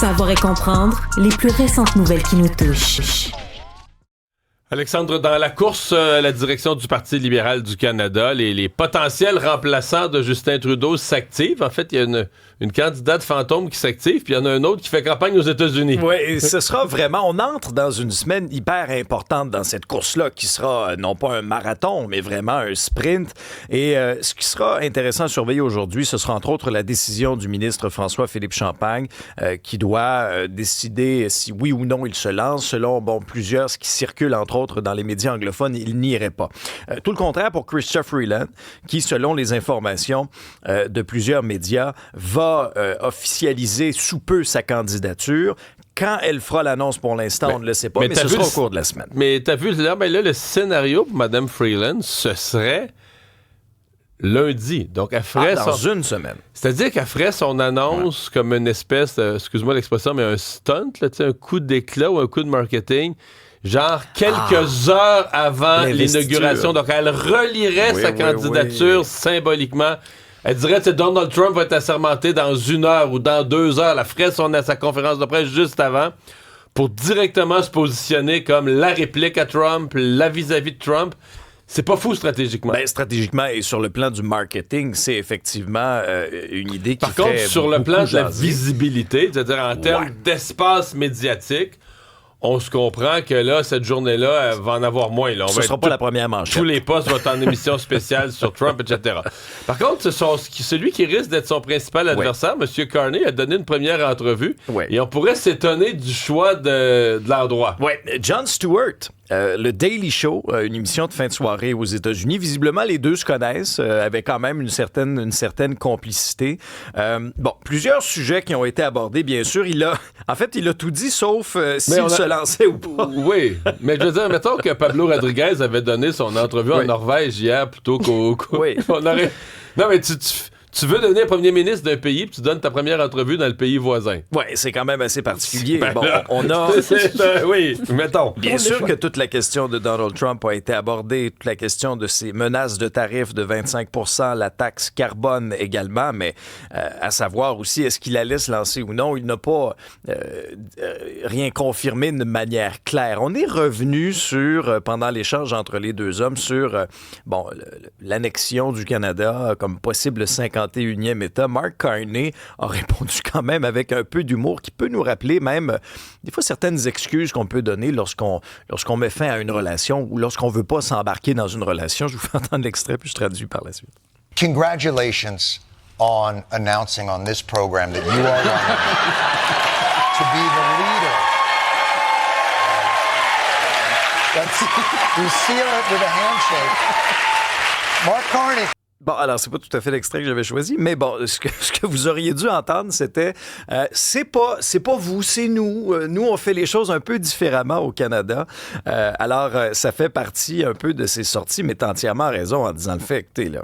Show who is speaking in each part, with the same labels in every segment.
Speaker 1: Savoir et comprendre les plus récentes nouvelles qui nous touchent.
Speaker 2: Alexandre, dans la course à la direction du Parti libéral du Canada, les potentiels remplaçants de Justin Trudeau s'activent. En fait, il y a une candidate fantôme qui s'active, puis il y en a un autre qui fait campagne aux États-Unis.
Speaker 3: Oui, et ce sera vraiment... On entre dans une semaine hyper importante dans cette course-là, qui sera non pas un marathon, mais vraiment un sprint. Et ce qui sera intéressant à surveiller aujourd'hui, ce sera entre autres la décision du ministre François-Philippe Champagne, qui doit décider si oui ou non il se lance. Selon plusieurs, ce qui circule entre autres dans les médias anglophones, il n'y irait pas. Tout le contraire pour Chrystia Freeland, qui, selon les informations de plusieurs médias, va officialiser sous peu sa candidature. Quand elle fera l'annonce, pour l'instant, on ne le sait pas, mais ce sera au cours de la semaine.
Speaker 2: Mais t'as vu, là, le scénario pour Mme Freeland, ce serait lundi. Donc, elle ferait
Speaker 3: dans une semaine.
Speaker 2: C'est-à-dire qu'elle ferait son annonce comme une espèce, excuse-moi l'expression, mais un stunt, là, un coup d'éclat ou un coup de marketing, genre quelques heures avant l'inauguration. Donc, elle relierait sa candidature symboliquement. Elle dirait que Donald Trump va être assermenté dans 1 heure ou dans 2 heures. Elle ferait sa conférence de presse juste avant pour directement se positionner comme la réplique à Trump, la vis-à-vis de Trump. C'est pas fou stratégiquement.
Speaker 3: Stratégiquement et sur le plan du marketing, c'est effectivement une idée qui
Speaker 2: Par contre, sur le plan de la
Speaker 3: jaser.
Speaker 2: visibilité, c'est-à-dire en termes d'espace médiatique, on se comprend que là, cette journée-là, elle va en avoir moins. Là.
Speaker 3: Ce ne sera pas la première manchette.
Speaker 2: Tous les postes vont être en émission spéciale sur Trump, etc. Par contre, celui qui risque d'être son principal adversaire, M. Carney, a donné une première entrevue. Et on pourrait s'étonner du choix de l'endroit.
Speaker 3: Oui, Jon Stewart. Le Daily Show, une émission de fin de soirée aux États-Unis. Visiblement, les deux se connaissent, avec quand même une certaine complicité. Plusieurs sujets qui ont été abordés, bien sûr. Il a tout dit, sauf s'il se lançait ou pas.
Speaker 2: Oui, mais je veux dire, mettons que Pablo Rodriguez avait donné son entrevue en Norvège hier plutôt qu'au...
Speaker 3: Oui.
Speaker 2: Non, mais tu veux devenir premier ministre d'un pays, puis tu donnes ta première entrevue dans le pays voisin.
Speaker 3: Oui, c'est quand même assez particulier.
Speaker 2: On a... oui, mettons.
Speaker 3: Bien sûr que toute la question de Donald Trump a été abordée, toute la question de ses menaces de tarifs de 25%, la taxe carbone également, mais à savoir aussi, est-ce qu'il allait se lancer ou non? Il n'a pas rien confirmé de manière claire. On est revenu sur, pendant l'échange entre les deux hommes, sur l'annexion du Canada comme possible 51e État. Mark Carney a répondu quand même avec un peu d'humour qui peut nous rappeler même des fois certaines excuses qu'on peut donner lorsqu'on met fin à une relation ou lorsqu'on veut pas s'embarquer dans une relation. Je vous fais entendre l'extrait puis je traduis par la suite.
Speaker 4: Congratulations on announcing on this program that you are to be the leader. We seal it with a handshake. Mark Carney.
Speaker 3: Alors, c'est pas tout à fait l'extrait que j'avais choisi, mais ce que vous auriez dû entendre, c'était c'est pas vous, c'est nous. Nous, on fait les choses un peu différemment au Canada. Ça fait partie un peu de ses sorties, mais t'as entièrement raison en disant le fait, écoutez, là,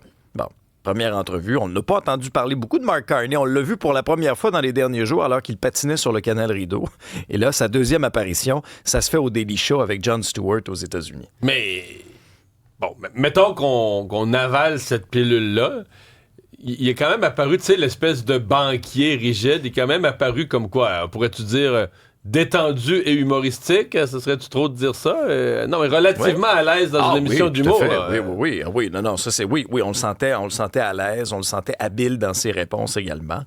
Speaker 3: première entrevue, on n'a pas entendu parler beaucoup de Mark Carney. On l'a vu pour la première fois dans les derniers jours alors qu'il patinait sur le canal Rideau. Et là, sa deuxième apparition, ça se fait au Daily Show avec Jon Stewart aux États-Unis.
Speaker 2: Mais... mettons qu'on avale cette pilule-là, il est quand même apparu, tu sais, l'espèce de banquier rigide, il est quand même apparu comme quoi, pourrais-tu dire, détendu et humoristique, ce serait-tu trop de dire ça? Non, mais relativement à l'aise dans une émission d'humour.
Speaker 3: Oui, non, ça c'est oui, on le sentait à l'aise, on le sentait habile dans ses réponses également.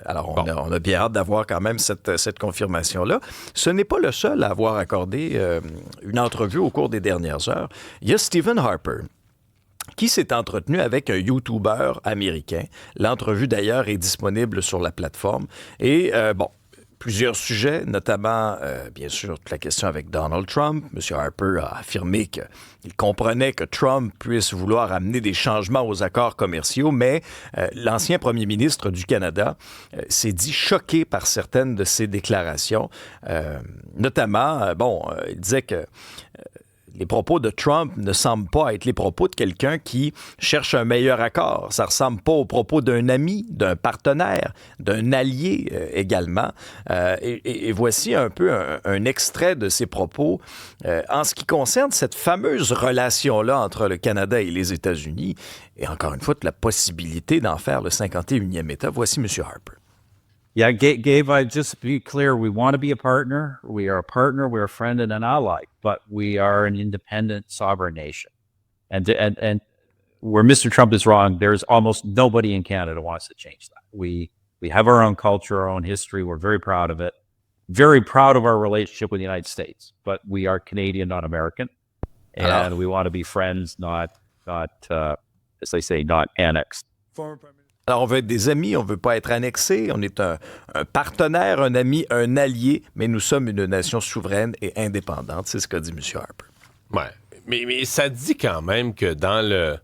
Speaker 3: On a bien hâte d'avoir quand même cette confirmation-là. Ce n'est pas le seul à avoir accordé une entrevue au cours des dernières heures. Il y a Stephen Harper qui s'est entretenu avec un YouTuber américain. L'entrevue, d'ailleurs, est disponible sur la plateforme. Et, plusieurs sujets, notamment, bien sûr, toute la question avec Donald Trump. M. Harper a affirmé qu'il comprenait que Trump puisse vouloir amener des changements aux accords commerciaux, mais l'ancien premier ministre du Canada s'est dit choqué par certaines de ses déclarations. Notamment, il disait que les propos de Trump ne semblent pas être les propos de quelqu'un qui cherche un meilleur accord. Ça ressemble pas aux propos d'un ami, d'un partenaire, d'un allié également. Et voici un peu un extrait de ses propos en ce qui concerne cette fameuse relation-là entre le Canada et les États-Unis. Et encore une fois, la possibilité d'en faire le 51e État. Voici M. Harper.
Speaker 5: Yeah, Gabe, just to be clear, we want to be a partner. We are a partner, we're a friend and an ally, but we are an independent, sovereign nation. And where Mr. Trump is wrong, there's almost nobody in Canada wants to change that. We have our own culture, our own history. We're very proud of it. Very proud of our relationship with the United States, but we are Canadian, not American. And we want to be friends, not as they say, not annexed.
Speaker 3: Alors, on veut être des amis, on ne veut pas être annexé. On est un partenaire, un ami, un allié, mais nous sommes une nation souveraine et indépendante. C'est ce qu'a dit M. Harper.
Speaker 2: Ouais, mais ça dit quand même que dans le...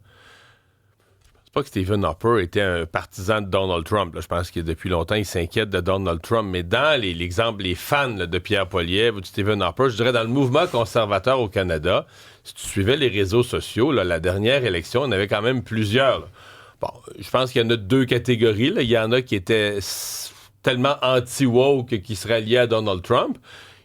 Speaker 2: C'est pas que Stephen Harper était un partisan de Donald Trump. Là. Je pense que depuis longtemps, il s'inquiète de Donald Trump. Mais dans l'exemple, les fans là, de Pierre Poilievre ou de Stephen Harper, je dirais dans le mouvement conservateur au Canada, si tu suivais les réseaux sociaux, là, la dernière élection, on avait quand même plusieurs... Là. Bon, je pense qu'il y en a deux catégories. Là. Il y en a qui étaient tellement anti-woke qui seraient liés à Donald Trump.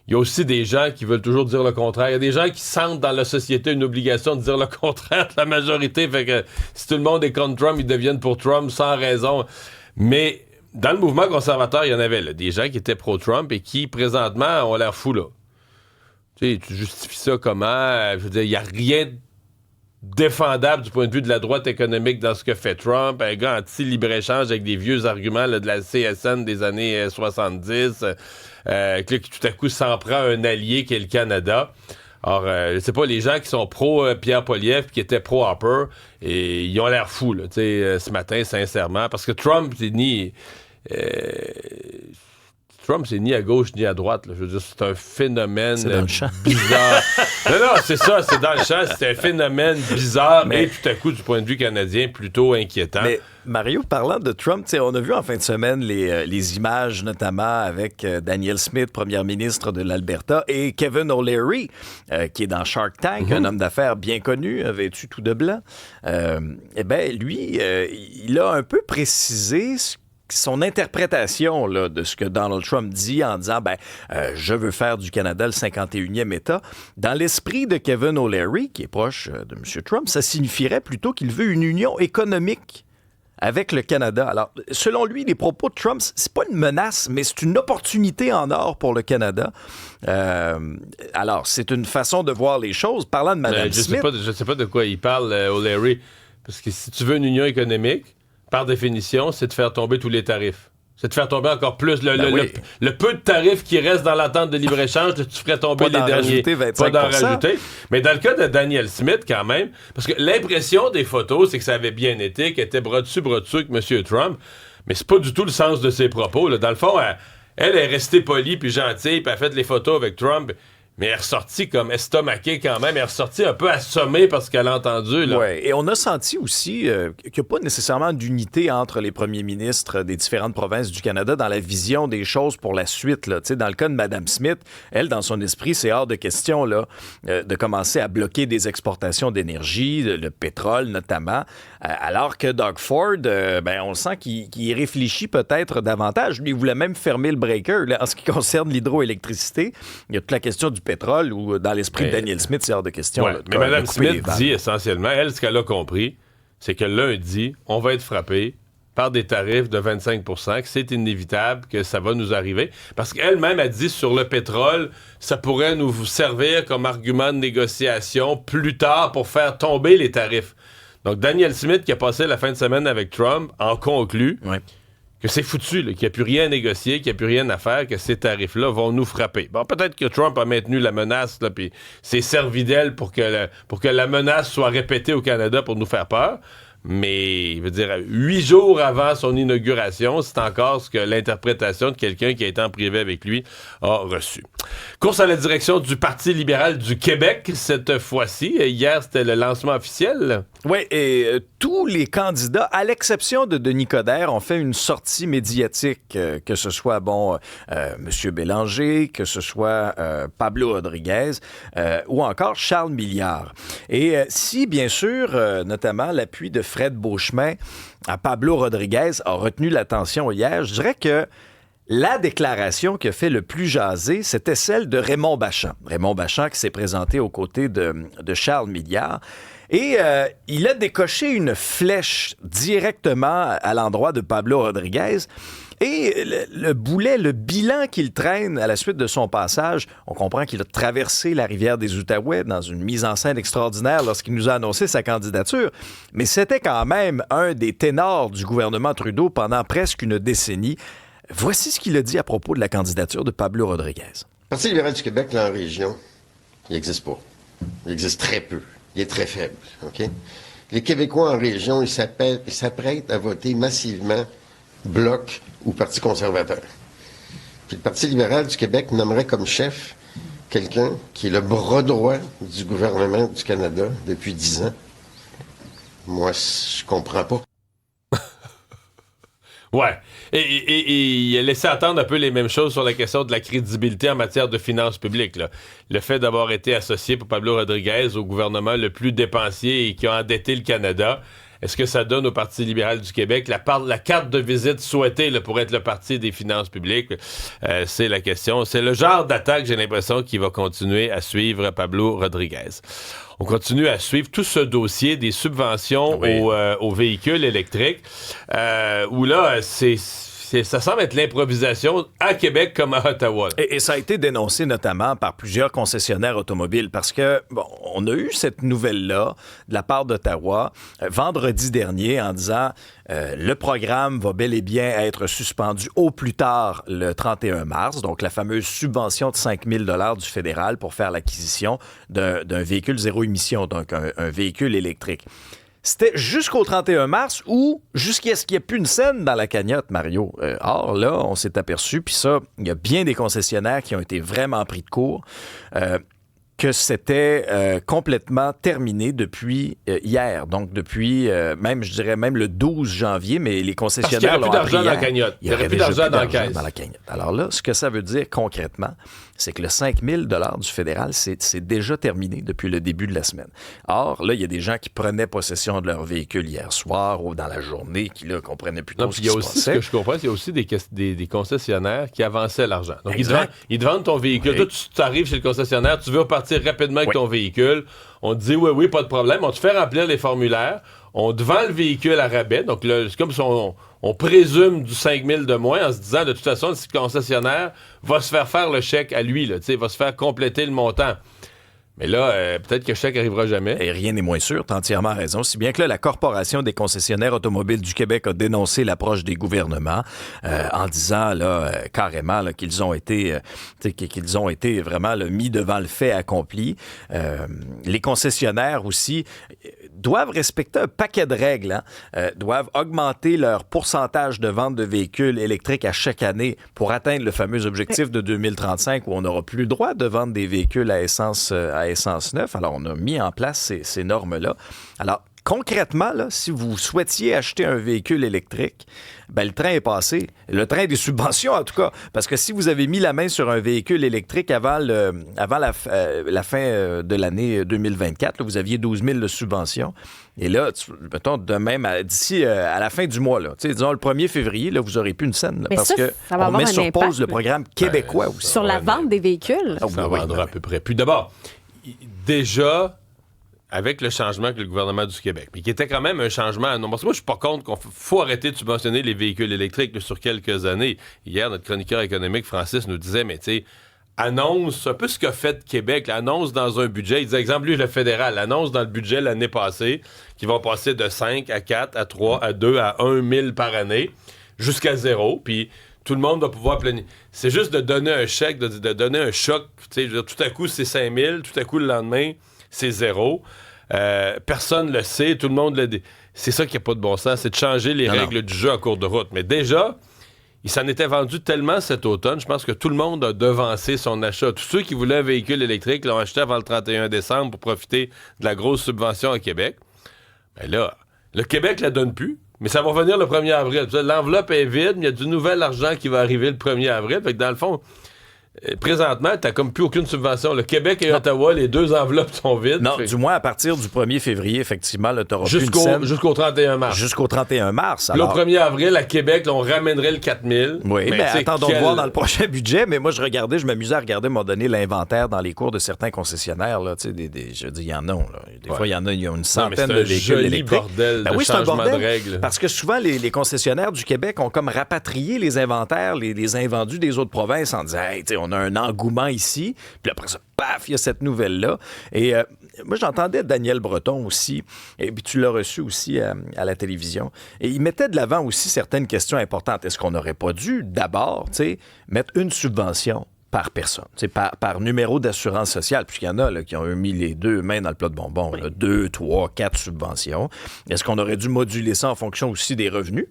Speaker 2: Il y a aussi des gens qui veulent toujours dire le contraire. Il y a des gens qui sentent dans la société une obligation de dire le contraire de la majorité. Fait que si tout le monde est contre Trump, ils deviennent pour Trump sans raison. Mais dans le mouvement conservateur, il y en avait là, des gens qui étaient pro-Trump et qui, présentement, ont l'air fous, là. Tu sais, tu justifies ça comment? Je veux dire, il n'y a rien défendable du point de vue de la droite économique dans ce que fait Trump, un gars anti-libre-échange avec des vieux arguments là, de la CSN des années 70, qui tout à coup s'en prend un allié qui est le Canada. Alors, je sais pas, les gens qui sont pro-Pierre Poilievre qui étaient pro-Harper, et ils ont l'air fous là, ce matin, sincèrement, parce que Trump, c'est ni... Trump, c'est ni à gauche ni à droite. Là. Je veux dire, c'est un phénomène bizarre. non, c'est ça, c'est dans le champ. C'est un phénomène bizarre, mais tout à coup, du point de vue canadien, plutôt inquiétant.
Speaker 3: Mais Mario, parlant de Trump, on a vu en fin de semaine les images, notamment avec Danielle Smith, première ministre de l'Alberta, et Kevin O'Leary, qui est dans Shark Tank, un homme d'affaires bien connu, vêtu tout de blanc. Eh bien, lui, il a un peu précisé son interprétation là, de ce que Donald Trump dit en disant je veux faire du Canada le 51e État. Dans l'esprit de Kevin O'Leary, qui est proche de M. Trump, ça signifierait plutôt qu'il veut une union économique avec le Canada. Alors, selon lui, les propos de Trump, c'est pas une menace, mais c'est une opportunité en or pour le Canada. Alors, c'est une façon de voir les choses. Parlant de Mme Smith...
Speaker 2: Je sais pas de quoi il parle, O'Leary, parce que si tu veux une union économique, par définition, c'est de faire tomber tous les tarifs. C'est de faire tomber encore plus. Le peu de tarifs qui restent dans l'attente de libre-échange, tu ferais tomber les derniers. Pas d'en rajouter. Mais dans le cas de Danielle Smith, quand même, parce que l'impression des photos, c'est que ça avait bien été, qu'elle était bras dessus avec M. Trump, mais c'est pas du tout le sens de ses propos. Là. Dans le fond, elle est restée polie puis gentille, puis elle a fait les photos avec Trump. Mais elle est ressortie comme estomaquée quand même. Elle est ressortie un peu assommée parce qu'elle a entendu.
Speaker 3: Oui, et on a senti aussi qu'il n'y a pas nécessairement d'unité entre les premiers ministres des différentes provinces du Canada dans la vision des choses pour la suite. Là. Dans le cas de Mme Smith, elle, dans son esprit, c'est hors de question là, de commencer à bloquer des exportations d'énergie, le pétrole notamment, alors que Doug Ford, on sent qu'il réfléchit peut-être davantage. Lui, il voulait même fermer le breaker. Là, en ce qui concerne l'hydroélectricité, il y a toute la question du pétrole ou dans l'esprit de Danielle Smith, c'est hors de question.
Speaker 2: Ouais, mais Mme Smith dit essentiellement, elle, ce qu'elle a compris, c'est que lundi, on va être frappé par des tarifs de 25 %, que c'est inévitable, que ça va nous arriver. Parce qu'elle-même a dit sur le pétrole, ça pourrait nous servir comme argument de négociation plus tard pour faire tomber les tarifs. Donc, Danielle Smith, qui a passé la fin de semaine avec Trump, en conclut que c'est foutu, là, qu'il n'y a plus rien à négocier, qu'il n'y a plus rien à faire, que ces tarifs-là vont nous frapper. Bon, peut-être que Trump a maintenu la menace, puis s'est servi d'elle pour que la menace soit répétée au Canada pour nous faire peur. Mais, je veux dire, 8 jours avant son inauguration, c'est encore ce que l'interprétation de quelqu'un qui a été en privé avec lui a reçu. Course à la direction du Parti libéral du Québec, cette fois-ci. Hier, c'était le lancement officiel.
Speaker 3: Oui, et tous les candidats, à l'exception de Denis Coderre, ont fait une sortie médiatique, que ce soit, M. Bélanger, que ce soit Pablo Rodriguez ou encore Charles Milliard. Et si, bien sûr, notamment l'appui de Fred Beauchemin à Pablo Rodriguez a retenu l'attention hier, je dirais que la déclaration qui a fait le plus jaser, c'était celle de Raymond Bachand. Raymond Bachand qui s'est présenté aux côtés de Charles Milliard. Et il a décoché une flèche directement à l'endroit de Pablo Rodriguez. Et le bilan qu'il traîne à la suite de son passage, on comprend qu'il a traversé la rivière des Outaouais dans une mise en scène extraordinaire lorsqu'il nous a annoncé sa candidature. Mais c'était quand même un des ténors du gouvernement Trudeau pendant presque une décennie. Voici ce qu'il a dit à propos de la candidature de Pablo Rodriguez.
Speaker 6: Le Parti libéral du Québec, là, en région, il n'existe pas. Il existe très peu. Il est très faible, OK? Les Québécois en région, ils s'apprêtent à voter massivement Bloc ou Parti conservateur. Puis le Parti libéral du Québec nommerait comme chef quelqu'un qui est le bras droit du gouvernement du Canada depuis 10 ans. Moi, je comprends pas.
Speaker 2: Ouais. Et il a laissé attendre un peu les mêmes choses sur la question de la crédibilité en matière de finances publiques, là. Le fait d'avoir été associé pour Pablo Rodriguez au gouvernement le plus dépensier et qui a endetté le Canada, est-ce que ça donne au Parti libéral du Québec la carte de visite souhaitée là, pour être le parti des finances publiques? C'est la question. C'est le genre d'attaque, j'ai l'impression, qui va continuer à suivre Pablo Rodriguez. On continue à suivre tout ce dossier des subventions aux véhicules électriques, où là, ça semble être l'improvisation à Québec comme à Ottawa.
Speaker 3: Et ça a été dénoncé notamment par plusieurs concessionnaires automobiles parce que, bon, on a eu cette nouvelle-là de la part d'Ottawa vendredi dernier en disant le programme va bel et bien être suspendu au plus tard le 31 mars, donc la fameuse subvention de 5 000 $ du fédéral pour faire l'acquisition d'un véhicule zéro émission, donc un véhicule électrique. C'était jusqu'au 31 mars ou jusqu'à ce qu'il n'y ait plus une scène dans la cagnotte, Mario. Or, là, on s'est aperçu, puis ça, il y a bien des concessionnaires qui ont été vraiment pris de court, que c'était complètement terminé depuis hier. Donc, depuis, je dirais même le 12 janvier, mais les concessionnaires l'ont appris hier.
Speaker 2: Parce qu'il n'y aurait plus d'argent dans la cagnotte. Il n'y aurait plus d'argent dans la
Speaker 3: cagnotte. Alors là, ce que ça veut dire concrètement, c'est que le 5 000 $ du fédéral, c'est déjà terminé depuis le début de la semaine. Or, là, il y a des gens qui prenaient possession de leur véhicule hier soir ou dans la journée, qui, là, comprenaient plus trop ce qui se passait.
Speaker 2: Ce que je comprends, il y a aussi des concessionnaires qui avançaient l'argent. Donc, ils te vendent ton véhicule. Oui. Toi, tu arrives chez le concessionnaire, tu veux repartir rapidement avec ton véhicule. On te dit, oui, pas de problème. On te fait remplir les formulaires. On te vend le véhicule à rabais. Donc, là, c'est comme si on présume du 5 000 de moins en se disant, de toute façon, le concessionnaire va se faire le chèque à lui, là, va se faire compléter le montant. Mais là, peut-être que le chèque n'arrivera jamais.
Speaker 3: Et rien n'est moins sûr, t'as entièrement raison. Si bien que là, la Corporation des concessionnaires automobiles du Québec a dénoncé l'approche des gouvernements en disant là, carrément là, qu'ils ont été vraiment là, mis devant le fait accompli. Les concessionnaires aussi doivent respecter un paquet de règles, doivent augmenter leur pourcentage de vente de véhicules électriques à chaque année pour atteindre le fameux objectif de 2035 où on n'aura plus le droit de vendre des véhicules à essence neuve. Alors, on a mis en place ces normes-là. Alors, concrètement, là, si vous souhaitiez acheter un véhicule électrique, ben, le train est passé. Le train des subventions, en tout cas. Parce que si vous avez mis la main sur un véhicule électrique avant la fin de l'année 2024, là, vous aviez 12 000 de subventions. Et là, mettons, d'ici à la fin du mois, là, disons le 1er février, là, vous n'aurez plus une scène. Là, parce qu'on met sur pause le programme québécois aussi.
Speaker 7: Sur la vente des véhicules.
Speaker 2: Ça vendra à peu près. Puis d'abord, déjà, avec le changement que le gouvernement du Québec, mais qui était quand même un changement. Non, parce que moi, je suis pas contre qu'il faut arrêter de subventionner les véhicules électriques là, sur quelques années. Hier, notre chroniqueur économique, Francis, nous disait, mais tu sais, annonce un peu ce qu'a fait Québec, annonce dans un budget. Il disait, exemple, lui, le fédéral, annonce dans le budget l'année passée qu'ils vont passer de 5 à 4 à 3 à 2 à 1 000 par année jusqu'à 0. Puis tout le monde va pouvoir planifier. C'est juste de donner un chèque, de donner un choc. Tu sais, tout à coup, c'est 5 000, tout à coup, le lendemain, c'est 0. Personne le sait, tout le monde le dit. C'est ça qui n'a pas de bon sens, c'est de changer les règles du jeu en cours de route. Mais déjà, il s'en était vendu tellement cet automne, je pense que tout le monde a devancé son achat. Tous ceux qui voulaient un véhicule électrique l'ont acheté avant le 31 décembre pour profiter de la grosse subvention à Québec. Mais là, le Québec la donne plus, mais ça va revenir le 1er avril. L'enveloppe est vide, mais il y a du nouvel argent qui va arriver le 1er avril. Fait que dans le fond, présentement, t'as comme plus aucune subvention. Le Québec et Ottawa, les deux enveloppes sont vides.
Speaker 3: Non, du moins à partir du 1er février, effectivement, tu n'auras plus une scène.
Speaker 2: Jusqu'au 31 mars.
Speaker 3: Jusqu'au 31 mars.
Speaker 2: Puis alors... le 1er avril, à Québec, là, on ramènerait le 4 000.
Speaker 3: Oui, mais attendons de voir dans le prochain budget. Mais moi, je m'amusais à regarder, m'ont donné l'inventaire dans les cours de certains concessionnaires. Là, je dis, il y en a. Là. Des fois, il y a une centaine de véhicules électriques.
Speaker 2: Bordel de changement de règles.
Speaker 3: Parce que souvent, les concessionnaires du Québec ont comme rapatrié les inventaires, les invendus des autres provinces en disant, hey, on a un engouement ici. Puis après ça, paf, il y a cette nouvelle-là. Et moi, j'entendais Daniel Breton aussi, et puis tu l'as reçu aussi à la télévision. Et il mettait de l'avant aussi certaines questions importantes. Est-ce qu'on n'aurait pas dû d'abord mettre une subvention par personne, par numéro d'assurance sociale, puisqu'il y en a là, qui ont mis les deux mains dans le plat de bonbons, là, 2, 3, 4 subventions. Est-ce qu'on aurait dû moduler ça en fonction aussi des revenus?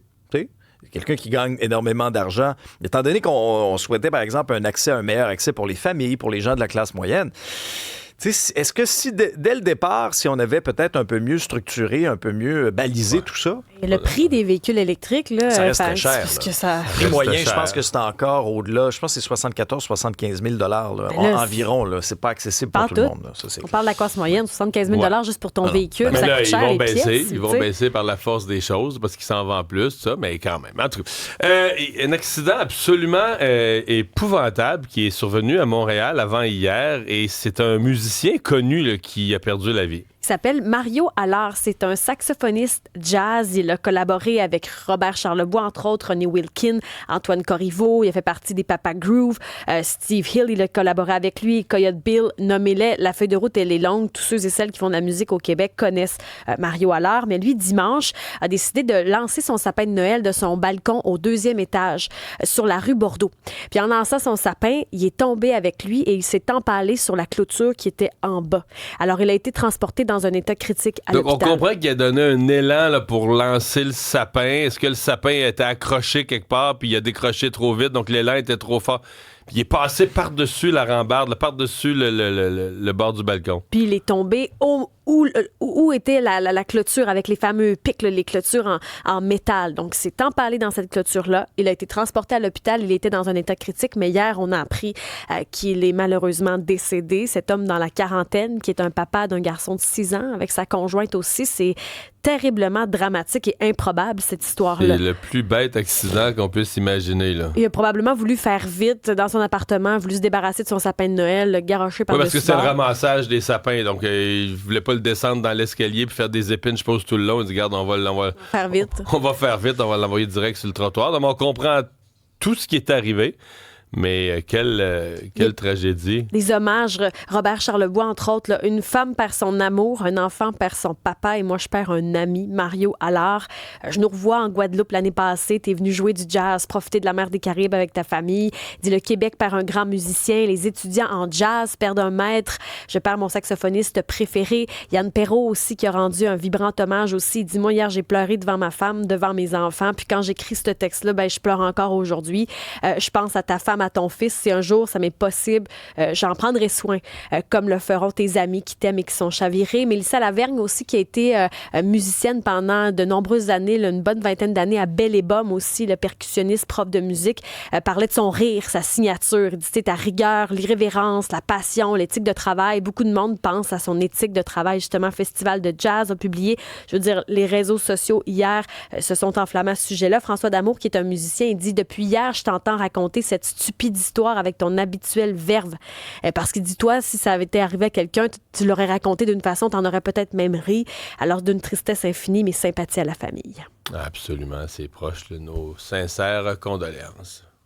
Speaker 3: Quelqu'un qui gagne énormément d'argent, étant donné qu'on souhaitait, par exemple, un meilleur accès pour les familles, pour les gens de la classe moyenne, est-ce que si dès le départ, si on avait peut-être un peu mieux structuré, un peu mieux balisé tout ça?
Speaker 7: Et le prix des véhicules électriques, là,
Speaker 3: ça reste très cher.
Speaker 7: Parce que ça...
Speaker 3: Le prix moyen, je pense que c'est encore au-delà. Je pense que c'est 74-75 000 environ. Là. C'est pas accessible pour tout le monde. Là. Ça,
Speaker 7: on parle de la classe moyenne, 75 000 juste pour ton véhicule.
Speaker 2: Mais
Speaker 7: ça
Speaker 2: là,
Speaker 7: coûte cher,
Speaker 2: ils vont baisser par la force des choses parce qu'ils s'en vendent plus, tout ça, mais quand même. En tout cas, un accident absolument épouvantable qui est survenu à Montréal avant hier et c'est un musicien connu là, qui a perdu la vie.
Speaker 7: Il s'appelle Mario Allard. C'est un saxophoniste jazz. Il a collaboré avec Robert Charlebois, entre autres, René Wilkin, Antoine Corriveau. Il a fait partie des Papa Groove. Steve Hill, il a collaboré avec lui. Coyote Bill, nommez-les. La feuille de route, elle est longue. Tous ceux et celles qui font de la musique au Québec connaissent Mario Allard. Mais lui, dimanche, a décidé de lancer son sapin de Noël de son balcon au 2e étage, sur la rue Bordeaux. Puis en lançant son sapin, il est tombé avec lui et il s'est empalé sur la clôture qui était en bas. Alors, il a été transporté dans un état critique à l'hôpital.
Speaker 2: Donc, on comprend qu'il a donné un élan là, pour lancer le sapin. Est-ce que le sapin était accroché quelque part puis il a décroché trop vite, donc l'élan était trop fort? Puis il est passé par-dessus la rambarde, là, par-dessus le bord du balcon.
Speaker 7: Puis il est tombé où était la clôture avec les fameux pics, là, les clôtures en métal. Donc, c'est empalé dans cette clôture-là. Il a été transporté à l'hôpital. Il était dans un état critique, mais hier, on a appris qu'il est malheureusement décédé. Cet homme dans la quarantaine, qui est un papa d'un garçon de 6 ans, avec sa conjointe aussi, c'est terriblement dramatique et improbable, cette histoire-là.
Speaker 2: C'est le plus bête accident qu'on puisse imaginer, là.
Speaker 7: Il a probablement voulu faire vite dans son appartement, voulu se débarrasser de son sapin de Noël, le garocher par-dessus.
Speaker 2: Oui, parce que c'est le ramassage des sapins, donc il voulait pas le descendre dans l'escalier puis faire des épines, je suppose, tout le long. Il dit, regarde, on va
Speaker 7: faire vite.
Speaker 2: On va faire vite, on va l'envoyer direct sur le trottoir. Donc, on comprend tout ce qui est arrivé. Mais quelle tragédie.
Speaker 7: Des hommages, Robert Charlebois, entre autres, là, une femme perd son amour, un enfant perd son papa et moi, je perds un ami, Mario Allard. Je nous revois en Guadeloupe l'année passée. T'es venu jouer du jazz, profiter de la mer des Caraïbes avec ta famille. Il dit, le Québec perd un grand musicien. Les étudiants en jazz perdent un maître. Je perds mon saxophoniste préféré. Yann Perrault aussi qui a rendu un vibrant hommage aussi. Il dit, moi, hier, j'ai pleuré devant ma femme, devant mes enfants. Puis quand j'écris ce texte-là, je pleure encore aujourd'hui. Je pense à ta femme, à ton fils, si un jour ça m'est possible, j'en prendrai soin, comme le feront tes amis qui t'aiment et qui sont chavirés. Mélissa Lavergne aussi, qui a été musicienne pendant de nombreuses années, là, une bonne vingtaine d'années à Belle et Bomme aussi, le percussionniste, prof de musique, parlait de son rire, sa signature. Il dit, ta rigueur, l'irrévérence, la passion, l'éthique de travail. Beaucoup de monde pense à son éthique de travail. Justement, Festival de jazz a publié, je veux dire, les réseaux sociaux hier se sont enflammés à ce sujet-là. François D'Amour, qui est un musicien, il dit, depuis hier, je t'entends raconter cette stupide histoire avec ton habituelle verve. Parce qu'il dit, toi, si ça avait été arrivé à quelqu'un, tu l'aurais raconté d'une façon, t'en aurais peut-être même ri. Alors, d'une tristesse infinie, mais sympathie à la famille.
Speaker 2: Absolument, c'est proche, nos sincères condoléances.